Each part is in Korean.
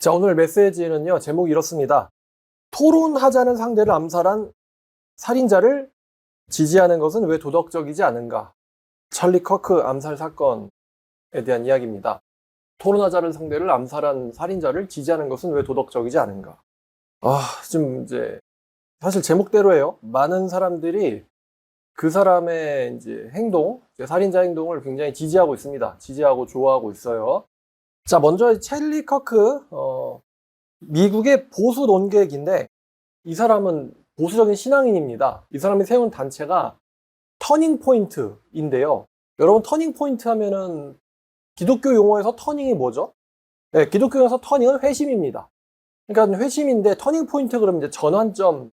자, 오늘 메시지는요, 제목이 이렇습니다. 토론하자는 상대를 암살한 살인자를 지지하는 것은 왜 도덕적이지 않은가? 찰리 커크 암살 사건에 대한 이야기입니다. 토론하자는 상대를 암살한 살인자를 지지하는 것은 왜 도덕적이지 않은가? 지금 이제 사실 제목대로예요. 많은 사람들이 그 사람의 이제 행동, 살인자 행동을 굉장히 지지하고 있습니다. 지지하고 좋아하고 있어요. 자, 먼저 찰리 커크, 미국의 보수 논객인데 이 사람은 보수적인 신앙인입니다. 이 사람이 세운 단체가 터닝 포인트인데요. 여러분, 터닝 포인트 하면은 기독교 용어에서 터닝이 뭐죠? 네, 기독교 용어에서 터닝은 회심입니다. 그러니까 회심인데 터닝 포인트 그러면 이제 전환점이라고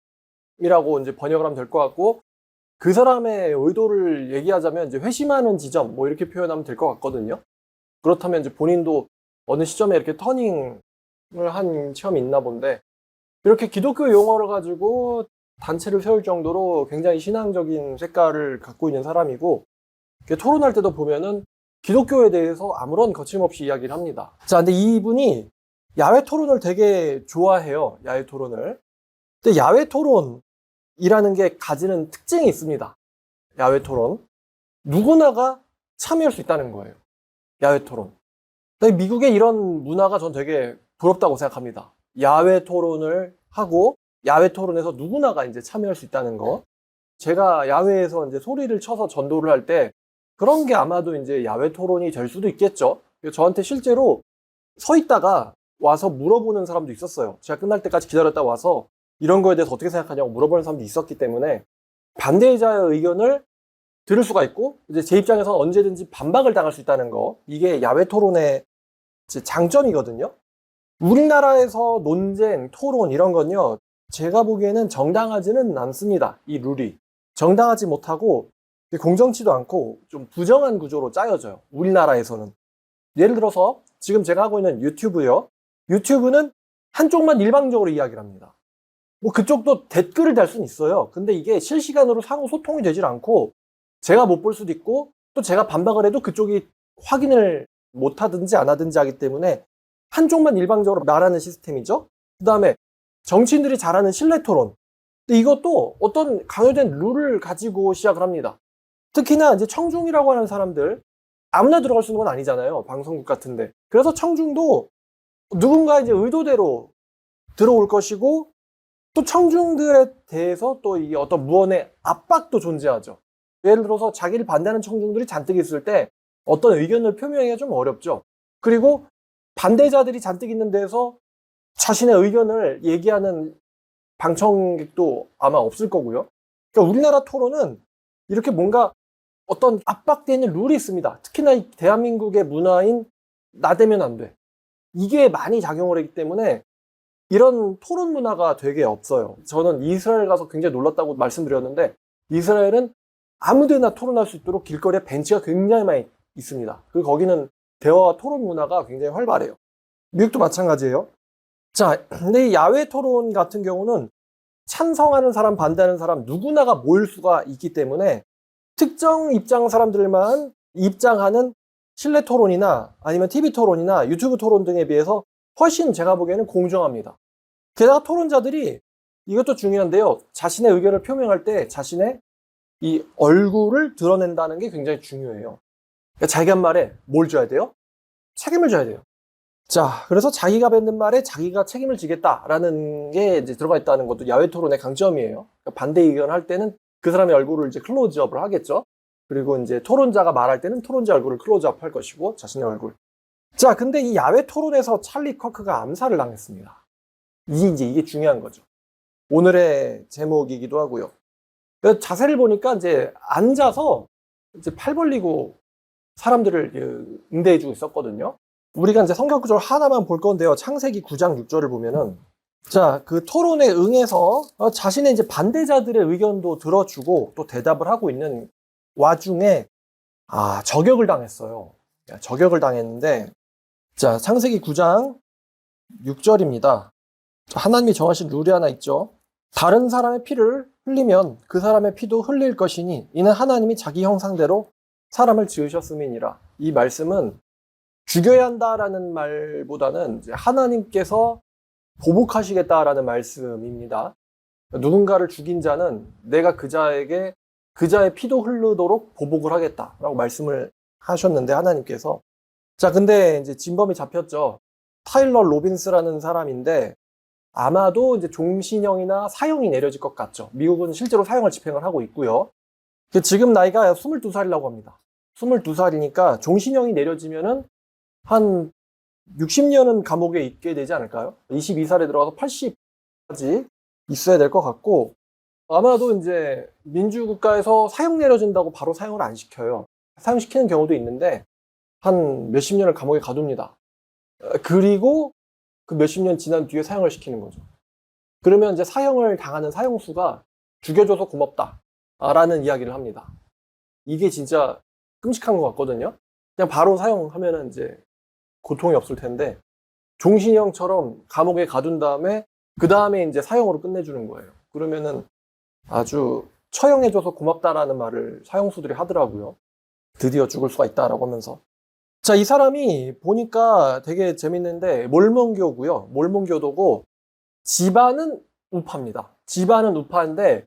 이제 번역을 하면 될 것 같고, 그 사람의 의도를 얘기하자면 이제 회심하는 지점 뭐 이렇게 표현하면 될 것 같거든요. 그렇다면 이제 본인도 어느 시점에 이렇게 터닝을 한 체험이 있나 본데, 이렇게 기독교 용어를 가지고 단체를 세울 정도로 굉장히 신앙적인 색깔을 갖고 있는 사람이고, 토론할 때도 보면은 기독교에 대해서 아무런 거침없이 이야기를 합니다. 자, 근데 이분이 야외 토론을 되게 좋아해요. 야외 토론을. 근데 야외 토론이라는 게 가지는 특징이 있습니다. 야외 토론. 누구나가 참여할 수 있다는 거예요. 야외 토론. 미국의 이런 문화가 전 되게 부럽다고 생각합니다. 야외 토론을 하고 야외 토론에서 누구나가 이제 참여할 수 있다는 거. 제가 야외에서 이제 소리를 쳐서 전도를 할 때 그런 게 아마도 이제 야외 토론이 될 수도 있겠죠. 저한테 실제로 서 있다가 와서 물어보는 사람도 있었어요. 제가 끝날 때까지 기다렸다 와서 이런 거에 대해서 어떻게 생각하냐고 물어보는 사람도 있었기 때문에 반대자의 의견을 들을 수가 있고, 이제 제 입장에서는 언제든지 반박을 당할 수 있다는 거. 이게 야외 토론의 장점이거든요. 우리나라에서 논쟁, 토론 이런 건요, 제가 보기에는 정당하지는 않습니다. 이 룰이. 정당하지 못하고 공정치도 않고 좀 부정한 구조로 짜여져요. 우리나라에서는. 예를 들어서 지금 제가 하고 있는 유튜브요. 유튜브는 한쪽만 일방적으로 이야기를 합니다. 뭐 그쪽도 댓글을 달 수는 있어요. 근데 이게 실시간으로 상호 소통이 되질 않고 제가 못 볼 수도 있고, 또 제가 반박을 해도 그쪽이 확인을 못 하든지 안 하든지 하기 때문에 한쪽만 일방적으로 말하는 시스템이죠. 그 다음에 정치인들이 잘하는 실내 토론. 근데 이것도 어떤 강요된 룰을 가지고 시작을 합니다. 특히나 이제 청중이라고 하는 사람들, 아무나 들어갈 수 있는 건 아니잖아요. 방송국 같은데. 그래서 청중도 누군가 이제 의도대로 들어올 것이고, 또 청중들에 대해서 또 이 어떤 무언의 압박도 존재하죠. 예를 들어서 자기를 반대하는 청중들이 잔뜩 있을 때 어떤 의견을 표명하기가 좀 어렵죠. 그리고 반대자들이 잔뜩 있는 데서 자신의 의견을 얘기하는 방청객도 아마 없을 거고요. 그러니까 우리나라 토론은 이렇게 뭔가 어떤 압박되는 룰이 있습니다. 특히나 이 대한민국의 문화인 나대면 안 돼. 이게 많이 작용을 하기 때문에 이런 토론 문화가 되게 없어요. 저는 이스라엘 가서 굉장히 놀랐다고 말씀드렸는데, 이스라엘은 아무데나 토론할 수 있도록 길거리에 벤치가 굉장히 많이 있습니다. 그리고 거기는 대화와 토론 문화가 굉장히 활발해요. 미국도 마찬가지예요. 자, 근데 이 야외 토론 같은 경우는 찬성하는 사람, 반대하는 사람 누구나가 모일 수가 있기 때문에 특정 입장 사람들만 입장하는 실내 토론이나 아니면 TV 토론이나 유튜브 토론 등에 비해서 훨씬 제가 보기에는 공정합니다. 게다가 토론자들이, 이것도 중요한데요, 자신의 의견을 표명할 때 자신의 이 얼굴을 드러낸다는 게 굉장히 중요해요. 그러니까 자기가 한 말에 뭘 줘야 돼요? 책임을 져야 돼요. 자, 그래서 자기가 뱉는 말에 자기가 책임을 지겠다라는 게 이제 들어가 있다는 것도 야외 토론의 강점이에요. 그러니까 반대 의견을 할 때는 그 사람의 얼굴을 이제 클로즈업을 하겠죠. 그리고 이제 토론자가 말할 때는 토론자 얼굴을 클로즈업 할 것이고, 자신의 얼굴. 자, 근데 이 야외 토론에서 찰리 커크가 암살을 당했습니다. 이게 중요한 거죠. 오늘의 제목이기도 하고요. 자세를 보니까 이제 앉아서 이제 팔 벌리고 사람들을 응대해주고 있었거든요. 우리가 이제 성경 구절 하나만 볼 건데요. 창세기 9장 6절을 보면은, 자, 그 토론에 응해서 자신의 이제 반대자들의 의견도 들어주고 또 대답을 하고 있는 와중에 저격을 당했어요. 저격을 당했는데, 자, 창세기 9장 6절입니다. 하나님이 정하신 룰이 하나 있죠. 다른 사람의 피를 흘리면 그 사람의 피도 흘릴 것이니 이는 하나님이 자기 형상대로 사람을 지으셨음이니라. 이 말씀은 죽여야 한다라는 말보다는 이제 하나님께서 보복하시겠다라는 말씀입니다. 누군가를 죽인 자는 내가 그자에게 그자의 피도 흐르도록 보복을 하겠다라고 말씀을 하셨는데, 하나님께서. 자, 근데 이제 진범이 잡혔죠. 타일러 로빈스라는 사람인데 아마도 이제 종신형이나 사형이 내려질 것 같죠. 미국은 실제로 사형을 집행을 하고 있고요. 지금 나이가 22살이라고 합니다. 22살이니까 종신형이 내려지면은 한 60년은 감옥에 있게 되지 않을까요? 22살에 들어가서 80까지 있어야 될 것 같고, 아마도 이제 민주국가에서 사형 내려진다고 바로 사형을 안 시켜요. 사형시키는 경우도 있는데 한 몇십 년을 감옥에 가둡니다. 그리고 그 몇십 년 지난 뒤에 사형을 시키는 거죠. 그러면 이제 사형을 당하는 사형수가 죽여줘서 고맙다 라는 이야기를 합니다. 이게 진짜 끔찍한 것 같거든요. 그냥 바로 사형하면은 이제 고통이 없을 텐데, 종신형처럼 감옥에 가둔 다음에 그 다음에 이제 사형으로 끝내주는 거예요. 그러면은 아주 처형해줘서 고맙다라는 말을 사형수들이 하더라고요. 드디어 죽을 수가 있다라고 하면서. 자, 이 사람이 보니까 되게 재밌는데 몰몬교고요. 몰몬교도고 집안은 우파입니다. 집안은 우파인데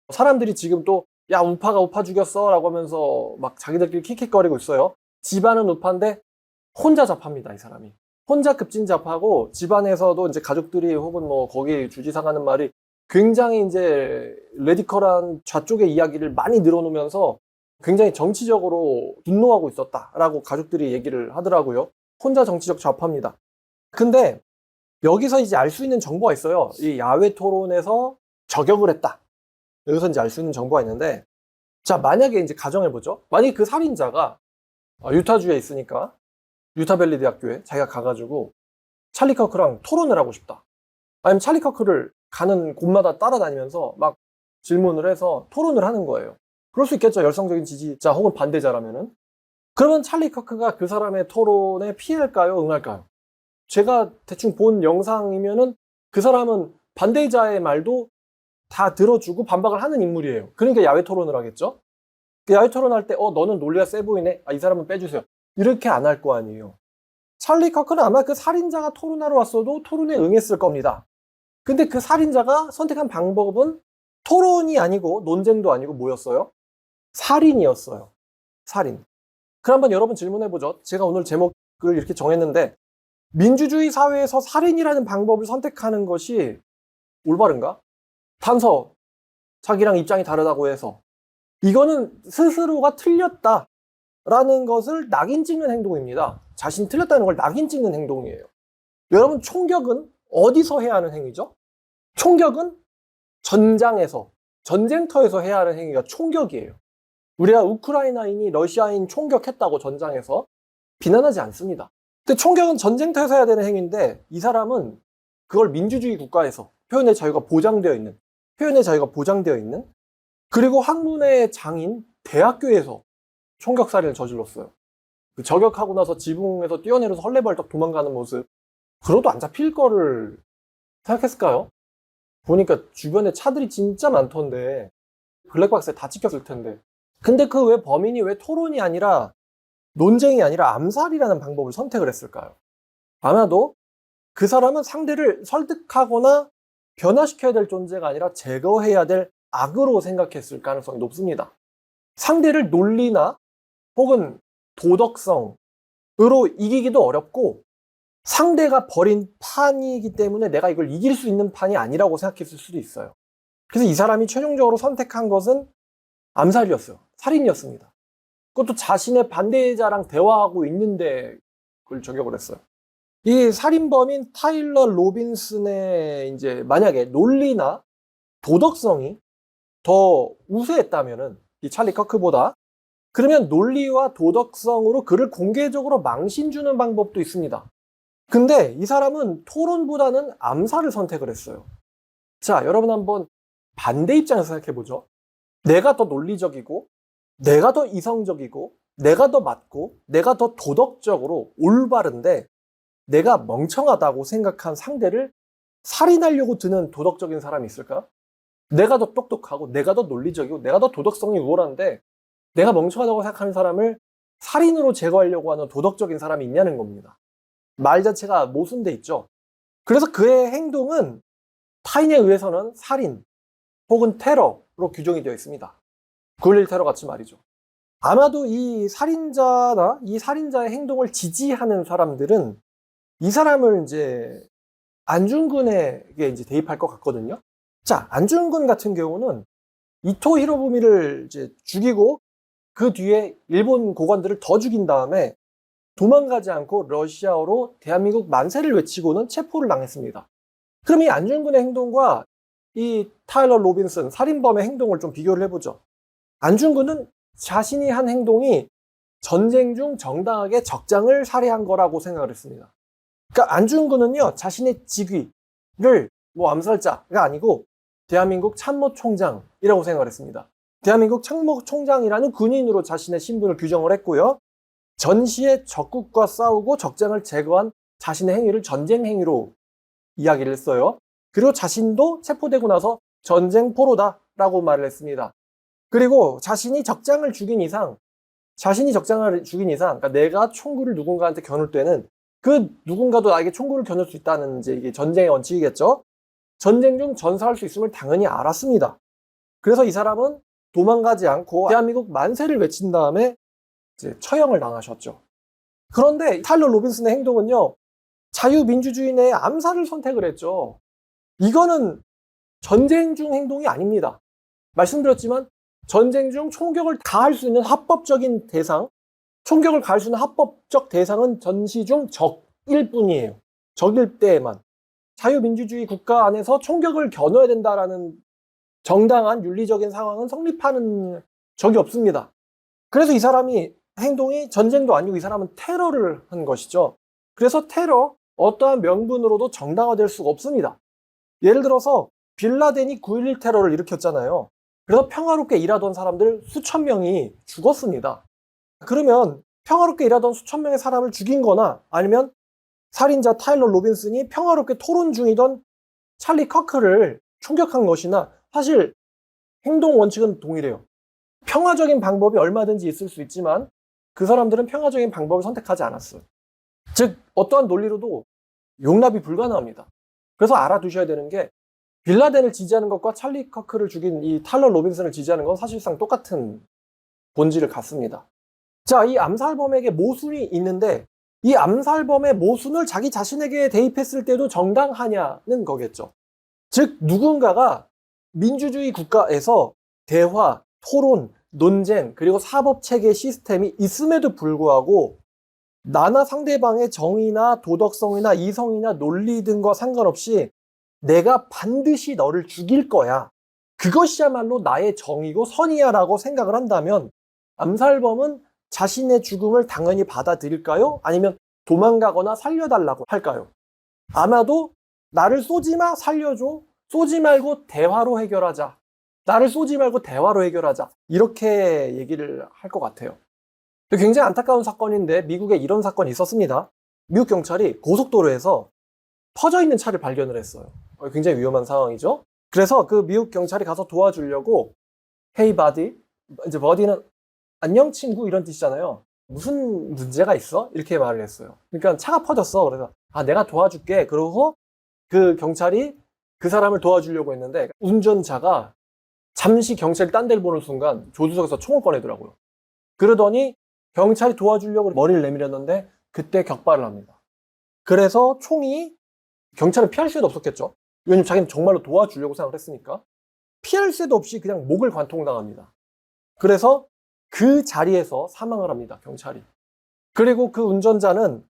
사람들이 지금 또 야, 우파가 우파 죽였어 라고 하면서 막 자기들끼리 킥킥거리고 있어요. 집안은 우파인데 혼자 잡합니다, 이 사람이. 혼자 급진잡하고 집안에서도 이제 가족들이 혹은 뭐 거기 주지사가 하는 말이 굉장히 이제 레디컬한 좌쪽의 이야기를 많이 늘어놓으면서 굉장히 정치적으로 분노하고 있었다라고 가족들이 얘기를 하더라고요. 혼자 정치적 좌파입니다. 근데 여기서 이제 알 수 있는 정보가 있어요. 이 야외 토론에서 저격을 했다. 여기서 이제 알 수 있는 정보가 있는데, 자, 만약에 이제 가정해보죠. 만약에 그 살인자가 유타주에 있으니까 유타밸리 대학교에 자기가 가가지고 찰리 커크랑 토론을 하고 싶다. 아니면 찰리 커크를 가는 곳마다 따라다니면서 막 질문을 해서 토론을 하는 거예요. 그럴 수 있겠죠. 열성적인 지지자 혹은 반대자라면은. 그러면 찰리 커크가 그 사람의 토론에 피할까요? 응할까요? 제가 대충 본 영상이면은 그 사람은 반대자의 말도 다 들어주고 반박을 하는 인물이에요. 그러니까 야외 토론을 하겠죠. 야외 토론할 때 너는 논리가 세 보이네. 이 사람은 빼주세요. 이렇게 안 할 거 아니에요. 찰리 커크는 아마 그 살인자가 토론하러 왔어도 토론에 응했을 겁니다. 근데 그 살인자가 선택한 방법은 토론이 아니고 논쟁도 아니고 뭐였어요? 살인이었어요. 살인. 그럼 한번 여러분 질문해보죠. 제가 오늘 제목을 이렇게 정했는데, 민주주의 사회에서 살인이라는 방법을 선택하는 것이 올바른가? 단서, 자기랑 입장이 다르다고 해서. 이거는 스스로가 틀렸다라는 것을 낙인 찍는 행동입니다. 자신이 틀렸다는 걸 낙인 찍는 행동이에요. 여러분, 총격은 어디서 해야 하는 행위죠? 총격은 전장에서, 전쟁터에서 해야 하는 행위가 총격이에요. 우리가 우크라이나인이 러시아인 총격했다고 전장에서 비난하지 않습니다. 근데 총격은 전쟁터에서 해야 되는 행위인데, 이 사람은 그걸 민주주의 국가에서 표현의 자유가 보장되어 있는, 그리고 학문의 장인 대학교에서 총격살인을 저질렀어요. 그 저격하고 나서 지붕에서 뛰어내려서 헐레벌떡 도망가는 모습, 그러도 안 잡힐 거를 생각했을까요? 보니까 주변에 차들이 진짜 많던데 블랙박스에 다 찍혔을 텐데. 근데 그 왜 범인이 왜 토론이 아니라 논쟁이 아니라 암살이라는 방법을 선택을 했을까요? 아마도 그 사람은 상대를 설득하거나 변화시켜야 될 존재가 아니라 제거해야 될 악으로 생각했을 가능성이 높습니다. 상대를 논리나 혹은 도덕성으로 이기기도 어렵고, 상대가 벌인 판이기 때문에 내가 이걸 이길 수 있는 판이 아니라고 생각했을 수도 있어요. 그래서 이 사람이 최종적으로 선택한 것은 암살이었어요. 살인이었습니다. 그것도 자신의 반대자랑 대화하고 있는데 그걸 저격을 했어요. 이 살인범인 타일러 로빈슨의 이제 만약에 논리나 도덕성이 더 우세했다면은 이 찰리 커크보다, 그러면 논리와 도덕성으로 그를 공개적으로 망신 주는 방법도 있습니다. 근데 이 사람은 토론보다는 암살을 선택을 했어요. 자, 여러분 한번 반대 입장에서 생각해보죠. 내가 더 논리적이고, 내가 더 이성적이고, 내가 더 맞고, 내가 더 도덕적으로 올바른데 내가 멍청하다고 생각한 상대를 살인하려고 드는 도덕적인 사람이 있을까? 내가 더 똑똑하고, 내가 더 논리적이고, 내가 더 도덕성이 우월한데 내가 멍청하다고 생각하는 사람을 살인으로 제거하려고 하는 도덕적인 사람이 있냐는 겁니다. 말 자체가 모순돼 있죠. 그래서 그의 행동은 타인에 의해서는 살인 혹은 테러로 규정이 되어 있습니다. 9.11 테러 같이 말이죠. 아마도 이 살인자나 이 살인자의 행동을 지지하는 사람들은 이 사람을 이제 안중근에게 이제 대입할 것 같거든요. 자, 안중근 같은 경우는 이토 히로부미를 이제 죽이고 그 뒤에 일본 고관들을 더 죽인 다음에 도망가지 않고 러시아어로 대한민국 만세를 외치고는 체포를 당했습니다. 그럼 이 안중근의 행동과 이 타일러 로빈슨 살인범의 행동을 좀 비교를 해보죠. 안중근은 자신이 한 행동이 전쟁 중 정당하게 적장을 살해한 거라고 생각을 했습니다. 그러니까 안중근은요, 자신의 직위를 뭐 암살자가 아니고 대한민국 참모총장이라고 생각을 했습니다. 대한민국 참모총장이라는 군인으로 자신의 신분을 규정을 했고요. 전시에 적국과 싸우고 적장을 제거한 자신의 행위를 전쟁 행위로 이야기를 했어요. 그리고 자신도 체포되고 나서 전쟁포로다라고 말을 했습니다. 그리고 자신이 적장을 죽인 이상, 그러니까 내가 총구를 누군가한테 겨눌 때는 그 누군가도 나에게 총구를 겨눌 수 있다는 이제 이게 전쟁의 원칙이겠죠. 전쟁 중 전사할 수 있음을 당연히 알았습니다. 그래서 이 사람은 도망가지 않고 대한민국 만세를 외친 다음에 이제 처형을 당하셨죠. 그런데 타일러 로빈슨의 행동은요, 자유민주주의 내에 암살을 선택을 했죠. 이거는 전쟁 중 행동이 아닙니다. 말씀드렸지만 전쟁 중 총격을 가할 수 있는 합법적인 대상, 총격을 가할 수 있는 합법적 대상은 전시 중 적일 뿐이에요. 적일 때에만. 자유민주주의 국가 안에서 총격을 겨눠야 된다라는 정당한 윤리적인 상황은 성립하는 적이 없습니다. 그래서 이 사람이 행동이 전쟁도 아니고 이 사람은 테러를 한 것이죠. 그래서 테러, 어떠한 명분으로도 정당화될 수가 없습니다. 예를 들어서 빌라덴이 9.11 테러를 일으켰잖아요. 그래서 평화롭게 일하던 사람들 수천 명이 죽었습니다. 그러면 평화롭게 일하던 수천 명의 사람을 죽인 거나 아니면 살인자 타일러 로빈슨이 평화롭게 토론 중이던 찰리 커크를 총격한 것이나 사실 행동 원칙은 동일해요. 평화적인 방법이 얼마든지 있을 수 있지만 그 사람들은 평화적인 방법을 선택하지 않았어요. 즉 어떠한 논리로도 용납이 불가능합니다. 그래서 알아두셔야 되는 게 빌라덴을 지지하는 것과 찰리 커크를 죽인 이 타일러 로빈슨을 지지하는 건 사실상 똑같은 본질을 갖습니다. 자, 이 암살범에게 모순이 있는데 이 암살범의 모순을 자기 자신에게 대입했을 때도 정당하냐는 거겠죠. 즉 누군가가 민주주의 국가에서 대화, 토론, 논쟁, 그리고 사법체계 시스템이 있음에도 불구하고 나나 상대방의 정의나 도덕성이나 이성이나 논리 등과 상관없이 내가 반드시 너를 죽일 거야. 그것이야말로 나의 정의고 선이야 라고 생각을 한다면 암살범은 자신의 죽음을 당연히 받아들일까요? 아니면 도망가거나 살려달라고 할까요? 아마도 나를 쏘지 마, 살려줘. 쏘지 말고 대화로 해결하자. 나를 쏘지 말고 대화로 해결하자. 이렇게 얘기를 할 것 같아요. 굉장히 안타까운 사건인데 미국에 이런 사건이 있었습니다. 미국 경찰이 고속도로에서 퍼져 있는 차를 발견을 했어요. 굉장히 위험한 상황이죠. 그래서 그 미국 경찰이 가서 도와주려고 Hey buddy, 이제 buddy는 안녕 친구 이런 뜻이잖아요. 무슨 문제가 있어? 이렇게 말을 했어요. 그러니까 차가 퍼졌어. 그래서 내가 도와줄게. 그러고 그 경찰이 그 사람을 도와주려고 했는데 운전자가 잠시 경찰이 딴 데를 보는 순간 조수석에서 총을 꺼내더라고요. 그러더니 경찰이 도와주려고 머리를 내밀었는데 그때 격발을 합니다. 그래서 총이 경찰은 피할 수도 없었겠죠. 왜냐면 자기는 정말로 도와주려고 생각을 했으니까. 피할 새도 없이 그냥 목을 관통당합니다. 그래서 그 자리에서 사망을 합니다. 경찰이. 그리고 그 운전자는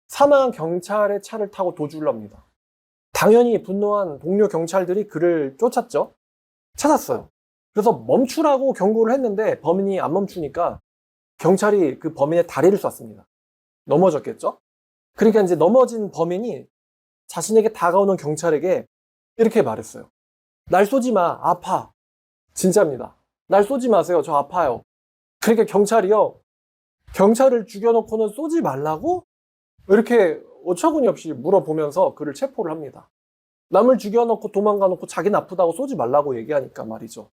사망한 경찰의 차를 타고 도주를 합니다. 당연히 분노한 동료 경찰들이 그를 쫓았죠. 찾았어요. 그래서 멈추라고 경고를 했는데 범인이 안 멈추니까 경찰이 그 범인의 다리를 쐈습니다. 넘어졌겠죠? 그러니까 이제 넘어진 범인이 자신에게 다가오는 경찰에게 이렇게 말했어요. 날 쏘지 마. 아파. 진짜입니다. 날 쏘지 마세요. 저 아파요. 그러니까 경찰이요. 경찰을 죽여놓고는 쏘지 말라고? 이렇게 어처구니 없이 물어보면서 그를 체포를 합니다. 남을 죽여놓고 도망가놓고 자기는 아프다고 쏘지 말라고 얘기하니까 말이죠.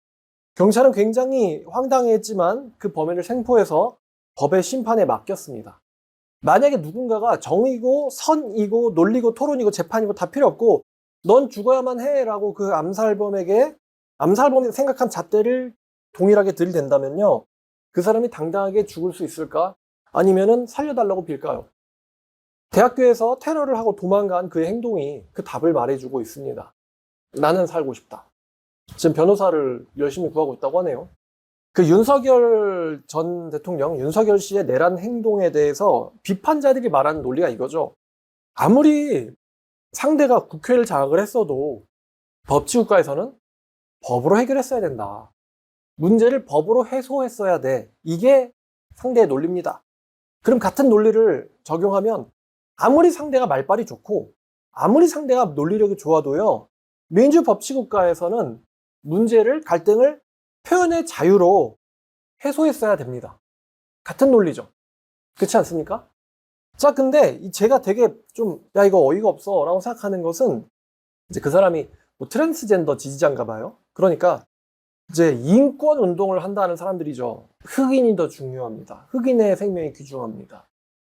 경찰은 굉장히 황당해했지만 그 범인을 생포해서 법의 심판에 맡겼습니다. 만약에 누군가가 정의고 선이고 논리고 토론이고 재판이고 다 필요 없고 넌 죽어야만 해라고 그 암살범에게 암살범이 생각한 잣대를 동일하게 들이댄다면요. 그 사람이 당당하게 죽을 수 있을까? 아니면은 살려달라고 빌까요? 대학교에서 테러를 하고 도망간 그의 행동이 그 답을 말해주고 있습니다. 나는 살고 싶다. 지금 변호사를 열심히 구하고 있다고 하네요. 그 윤석열 전 대통령, 윤석열 씨의 내란 행동에 대해서 비판자들이 말하는 논리가 이거죠. 아무리 상대가 국회를 장악을 했어도 법치국가에서는 법으로 해결했어야 된다. 문제를 법으로 해소했어야 돼. 이게 상대의 논리입니다. 그럼 같은 논리를 적용하면 아무리 상대가 말빨이 좋고 아무리 상대가 논리력이 좋아도요. 민주법치국가에서는 문제를, 갈등을 표현의 자유로 해소했어야 됩니다. 같은 논리죠. 그렇지 않습니까? 자, 근데 제가 되게 좀, 야, 이거 어이가 없어 라고 생각하는 것은 이제 그 사람이 뭐 트랜스젠더 지지자인가 봐요. 그러니까 이제 인권 운동을 한다는 사람들이죠. 흑인이 더 중요합니다. 흑인의 생명이 귀중합니다.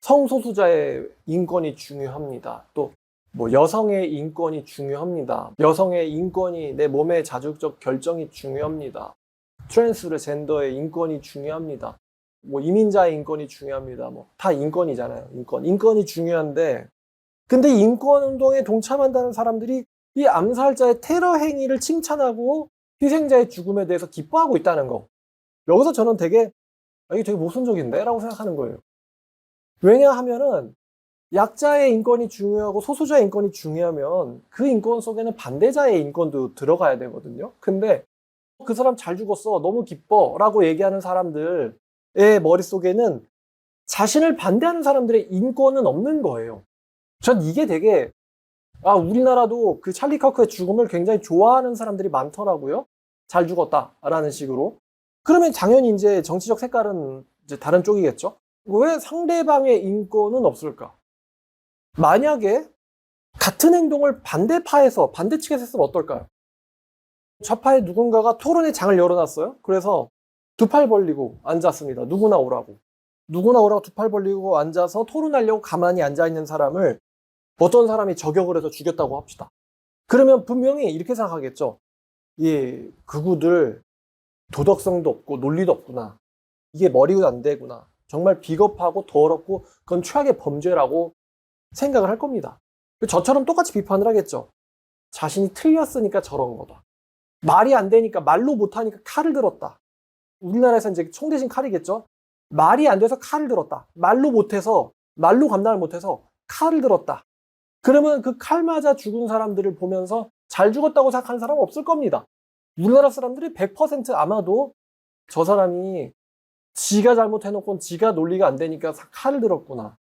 성소수자의 인권이 중요합니다. 또 뭐 여성의 인권이 중요합니다. 여성의 인권이 내 몸의 자주적 결정이 중요합니다. 트랜스젠더의 인권이 중요합니다. 뭐 이민자의 인권이 중요합니다. 뭐 다 인권이잖아요. 인권이 중요한데 근데 인권 운동에 동참한다는 사람들이 이 암살자의 테러 행위를 칭찬하고 희생자의 죽음에 대해서 기뻐하고 있다는 거. 여기서 저는 이게 되게 모순적인데? 라고 생각하는 거예요. 왜냐하면은 약자의 인권이 중요하고 소수자의 인권이 중요하면 그 인권 속에는 반대자의 인권도 들어가야 되거든요. 근데 그 사람 잘 죽었어. 너무 기뻐. 라고 얘기하는 사람들의 머릿속에는 자신을 반대하는 사람들의 인권은 없는 거예요. 전 이게 되게 우리나라도 그 찰리 커크의 죽음을 굉장히 좋아하는 사람들이 많더라고요. 잘 죽었다라는 식으로. 그러면 당연히 이제 정치적 색깔은 이제 다른 쪽이겠죠. 왜 상대방의 인권은 없을까? 만약에 같은 행동을 반대파에서, 반대측에서 했으면 어떨까요? 좌파에 누군가가 토론의 장을 열어놨어요. 그래서 두 팔 벌리고 앉았습니다. 누구나 오라고 두 팔 벌리고 앉아서 토론하려고 가만히 앉아있는 사람을 어떤 사람이 저격을 해서 죽였다고 합시다. 그러면 분명히 이렇게 생각하겠죠. 이 극우들 도덕성도 없고 논리도 없구나. 이게 머리도 안 되구나. 정말 비겁하고 더럽고 그건 최악의 범죄라고 생각을 할 겁니다. 저처럼 똑같이 비판을 하겠죠. 자신이 틀렸으니까 저런 거다. 말이 안 되니까, 말로 못하니까 칼을 들었다. 우리나라에서 이제 총 대신 칼이겠죠. 말이 안 돼서 칼을 들었다. 말로 감당을 못해서 칼을 들었다. 그러면 그 칼 맞아 죽은 사람들을 보면서 잘 죽었다고 생각하는 사람은 없을 겁니다. 우리나라 사람들이 100% 아마도 저 사람이 지가 잘못해놓고 지가 논리가 안 되니까 칼을 들었구나.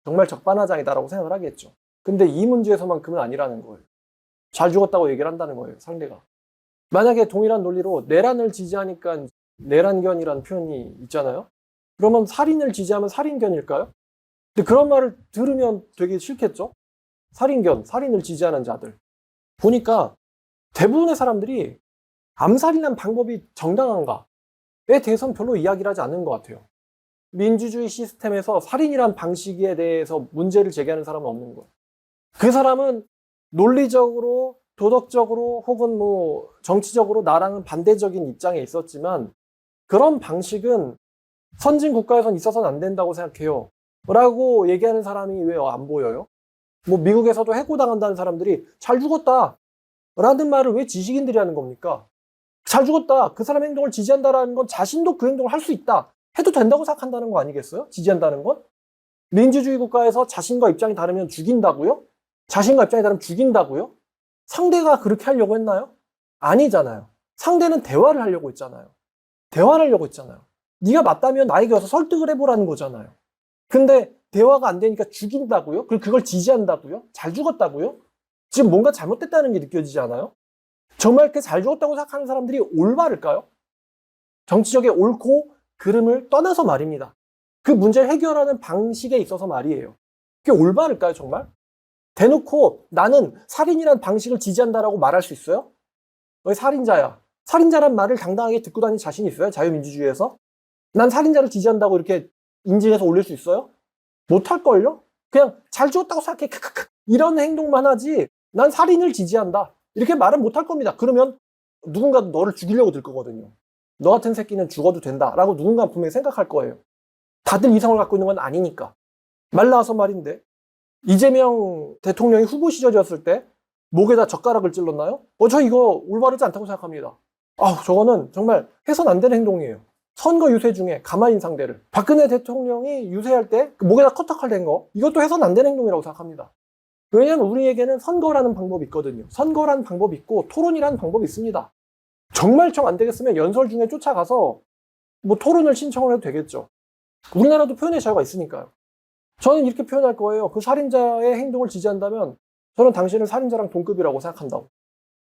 정말 적반하장이다라고 생각을 하겠죠. 근데 이 문제에서만큼은 아니라는 거예요. 잘 죽었다고 얘기를 한다는 거예요, 상대가. 만약에 동일한 논리로 내란을 지지하니까 내란견이라는 표현이 있잖아요. 그러면 살인을 지지하면 살인견일까요? 근데 그런 말을 들으면 되게 싫겠죠? 살인을 지지하는 자들. 보니까 대부분의 사람들이 암살이란 방법이 정당한가에 대해서는 별로 이야기를 하지 않는 것 같아요. 민주주의 시스템에서 살인이란 방식에 대해서 문제를 제기하는 사람은 없는 거예요. 그 사람은 논리적으로, 도덕적으로 혹은 뭐 정치적으로 나랑은 반대적인 입장에 있었지만 그런 방식은 선진 국가에선 있어서는 안 된다고 생각해요. 라고 얘기하는 사람이 왜 안 보여요? 뭐 미국에서도 해고당한다는 사람들이 잘 죽었다 라는 말을 왜 지식인들이 하는 겁니까? 잘 죽었다. 그 사람 행동을 지지한다라는 건 자신도 그 행동을 할 수 있다. 해도 된다고 생각한다는 거 아니겠어요? 지지한다는 건? 민주주의 국가에서 자신과 입장이 다르면 죽인다고요? 자신과 입장이 다르면 죽인다고요? 상대가 그렇게 하려고 했나요? 아니잖아요. 상대는 대화를 하려고 했잖아요. 네가 맞다면 나에게 와서 설득을 해보라는 거잖아요. 근데 대화가 안 되니까 죽인다고요? 그리고 그걸 지지한다고요? 잘 죽었다고요? 지금 뭔가 잘못됐다는 게 느껴지지 않아요? 정말 이렇게 잘 죽었다고 생각하는 사람들이 올바를까요? 정치적인 옳고 그름을 떠나서 말입니다. 그 문제를 해결하는 방식에 있어서 말이에요. 그게 올바를까요, 정말? 대놓고 나는 살인이라는 방식을 지지한다라고 말할 수 있어요? 너희 살인자야. 살인자란 말을 당당하게 듣고 다니는 자신 있어요? 자유민주주의에서? 난 살인자를 지지한다고 이렇게 인증해서 올릴 수 있어요? 못할걸요? 그냥 잘 죽었다고 생각해. 이런 행동만 하지 난 살인을 지지한다. 이렇게 말은 못할 겁니다. 그러면 누군가 너를 죽이려고 들 거거든요. 너 같은 새끼는 죽어도 된다라고 누군가 분명히 생각할 거예요. 다들 이성을 갖고 있는 건 아니니까. 말 나와서 말인데 이재명 대통령이 후보 시절이었을 때 목에다 젓가락을 찔렀나요? 저 이거 올바르지 않다고 생각합니다. 저거는 정말 해서는 안 되는 행동이에요. 선거 유세 중에 가만인 상대를 박근혜 대통령이 유세할 때 목에다 커터칼 댄 거 이것도 해서는 안 되는 행동이라고 생각합니다. 왜냐하면 우리에게는 선거라는 방법이 있거든요. 선거라는 방법이 있고 토론이라는 방법이 있습니다. 정말 정 안 되겠으면 연설 중에 쫓아가서 뭐 토론을 신청을 해도 되겠죠. 우리나라도 표현의 자유가 있으니까요. 저는 이렇게 표현할 거예요. 그 살인자의 행동을 지지한다면 저는 당신을 살인자랑 동급이라고 생각한다고.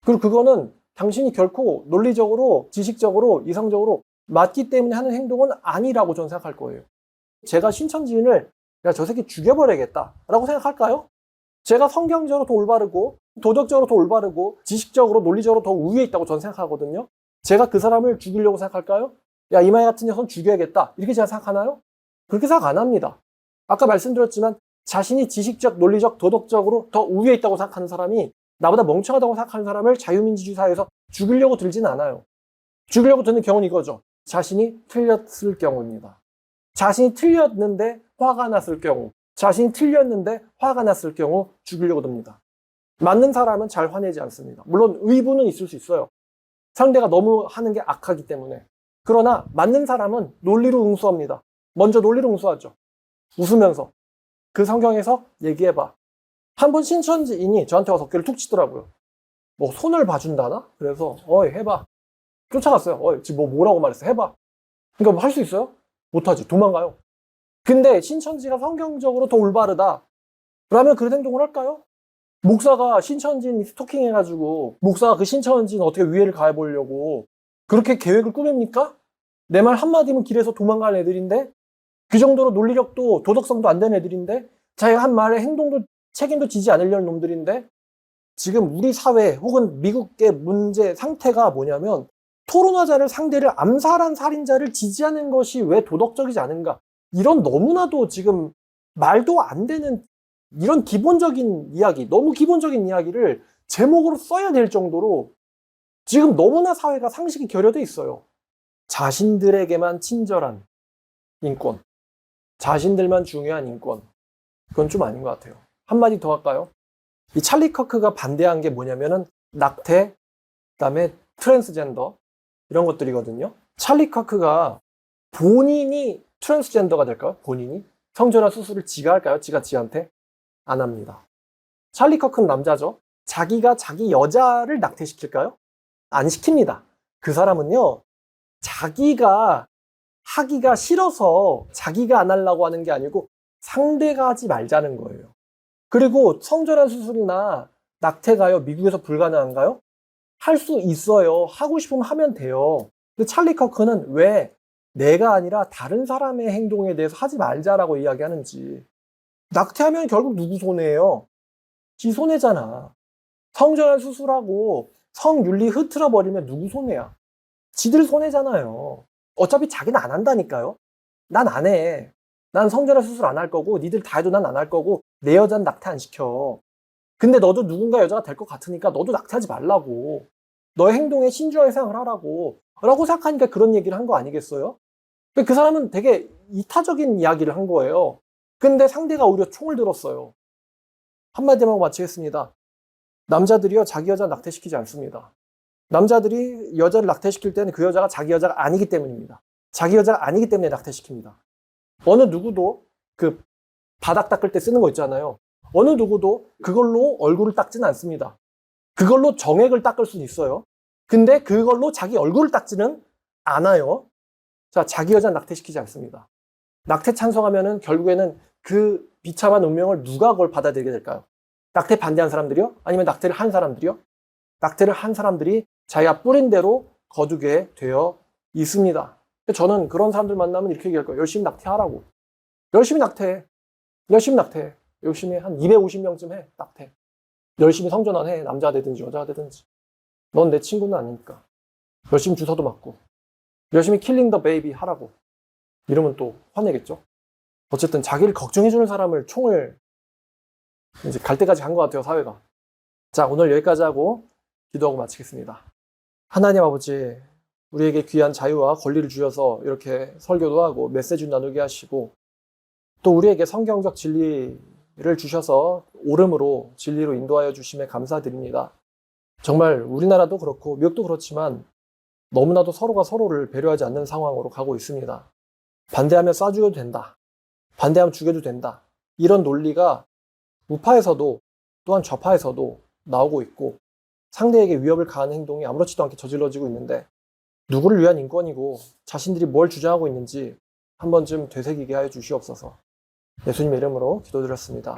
그리고 그거는 당신이 결코 논리적으로, 지식적으로, 이성적으로 맞기 때문에 하는 행동은 아니라고 저는 생각할 거예요. 제가 신천지인을 야, 저 새끼 죽여버려야겠다 라고 생각할까요? 제가 성경적으로 더 올바르고 도덕적으로 더 올바르고 지식적으로 논리적으로 더 우위에 있다고 저는 생각하거든요. 제가 그 사람을 죽이려고 생각할까요? 야, 이마에 같은 녀석은 죽여야겠다 이렇게 제가 생각하나요? 그렇게 생각 안 합니다. 아까 말씀드렸지만 자신이 지식적, 논리적, 도덕적으로 더 우위에 있다고 생각하는 사람이 나보다 멍청하다고 생각하는 사람을 자유민주주의 사회에서 죽이려고 들진 않아요. 죽이려고 드는 경우는 이거죠. 자신이 틀렸을 경우입니다. 자신이 틀렸는데 화가 났을 경우, 자신이 틀렸는데 화가 났을 경우 죽이려고 듭니다. 맞는 사람은 잘 화내지 않습니다. 물론 의부는 있을 수 있어요. 상대가 너무 하는 게 악하기 때문에. 그러나 맞는 사람은 논리로 응수합니다. 먼저 논리로 응수하죠. 웃으면서. 그 성경에서 얘기해봐. 한 번 신천지인이 저한테 와서 어깨를 툭 치더라고요. 뭐 손을 봐준다나? 그래서 해봐. 쫓아갔어요. 지금 뭐라고 말했어? 해봐. 그러니까 뭐 할 수 있어요? 못하지. 도망가요. 근데 신천지가 성경적으로 더 올바르다. 그러면 그런 행동을 할까요? 목사가 신천지인 스토킹해가지고 목사가 그 신천지인 어떻게 위해를 가해보려고 그렇게 계획을 꾸밉니까? 내 말 한마디면 길에서 도망가는 애들인데 그 정도로 논리력도 도덕성도 안 되는 애들인데 자기가 한 말에 행동도 책임도 지지 않으려는 놈들인데 지금 우리 사회 혹은 미국의 문제 상태가 뭐냐면 토론하자를 상대를 암살한 살인자를 지지하는 것이 왜 도덕적이지 않은가 이런 너무나도 지금 말도 안 되는 이런 기본적인 이야기 너무 기본적인 이야기를 제목으로 써야 될 정도로 지금 너무나 사회가 상식이 결여돼 있어요. 자신들에게만 친절한 인권 자신들만 중요한 인권 그건 좀 아닌 것 같아요. 한마디 더 할까요? 이 찰리 커크가 반대한 게 뭐냐면은 낙태, 그다음에 트랜스젠더 이런 것들이거든요. 찰리 커크가 본인이 트랜스젠더가 될까요? 본인이? 성전환 수술을 지가 할까요? 지가 지한테? 안 합니다. 찰리 커크는 남자죠. 자기가 자기 여자를 낙태시킬까요? 안 시킵니다. 그 사람은요. 자기가 하기가 싫어서 자기가 안 하려고 하는 게 아니고 상대가 하지 말자는 거예요. 그리고 성전환 수술이나 낙태가요, 미국에서 불가능한가요? 할 수 있어요. 하고 싶으면 하면 돼요. 근데 찰리 커크는 왜 내가 아니라 다른 사람의 행동에 대해서 하지 말자라고 이야기하는지. 낙태하면 결국 누구 손해예요? 지 손해잖아. 성전환 수술하고 성윤리 흐트러버리면 누구 손해야? 지들 손해잖아요. 어차피 자기는 안 한다니까요. 난 안 해. 난 성전환 수술 안 할 거고 니들 다 해도 난 안 할 거고 내 여자는 낙태 안 시켜. 근데 너도 누군가 여자가 될 것 같으니까 너도 낙태하지 말라고. 너의 행동에 신중하게 생각을 하라고. 라고 생각하니까 그런 얘기를 한 거 아니겠어요? 그 사람은 되게 이타적인 이야기를 한 거예요. 근데 상대가 오히려 총을 들었어요. 한마디만 하고 마치겠습니다. 남자들이요 자기 여자 낙태시키지 않습니다. 남자들이 여자를 낙태시킬 때는 그 여자가 자기 여자가 아니기 때문입니다. 자기 여자가 아니기 때문에 낙태시킵니다. 어느 누구도 그 바닥 닦을 때 쓰는 거 있잖아요. 어느 누구도 그걸로 얼굴을 닦지는 않습니다. 그걸로 정액을 닦을 수는 있어요. 근데 그걸로 자기 얼굴을 닦지는 않아요. 자, 자기 여자 낙태시키지 않습니다. 낙태 찬성하면은 결국에는 그 비참한 운명을 누가 그걸 받아들이게 될까요? 낙태 반대한 사람들이요? 아니면 낙태를 한 사람들이요? 낙태를 한 사람들이 자기가 뿌린 대로 거두게 되어 있습니다. 저는 그런 사람들 만나면 이렇게 얘기할 거예요. 열심히 낙태하라고. 열심히 낙태해. 열심히 낙태해. 열심히 한 250명쯤 해. 낙태. 열심히 성전환해. 남자가 되든지 여자가 되든지. 넌 내 친구는 아니니까. 열심히 주사도 맞고. 열심히 킬링 더 베이비 하라고. 이러면 또 화내겠죠? 어쨌든 자기를 걱정해주는 사람을 총을 이제 갈 때까지 간 것 같아요, 사회가. 자, 오늘 여기까지 하고 기도하고 마치겠습니다. 하나님 아버지, 우리에게 귀한 자유와 권리를 주셔서 이렇게 설교도 하고 메시지를 나누게 하시고 또 우리에게 성경적 진리를 주셔서 옳음으로 진리로 인도하여 주심에 감사드립니다. 정말 우리나라도 그렇고 미국도 그렇지만 너무나도 서로가 서로를 배려하지 않는 상황으로 가고 있습니다. 반대하면 쏴주어도 된다. 반대하면 죽여도 된다. 이런 논리가 우파에서도 또한 좌파에서도 나오고 있고 상대에게 위협을 가하는 행동이 아무렇지도 않게 저질러지고 있는데 누구를 위한 인권이고 자신들이 뭘 주장하고 있는지 한 번쯤 되새기게 하여 주시옵소서. 예수님의 이름으로 기도드렸습니다.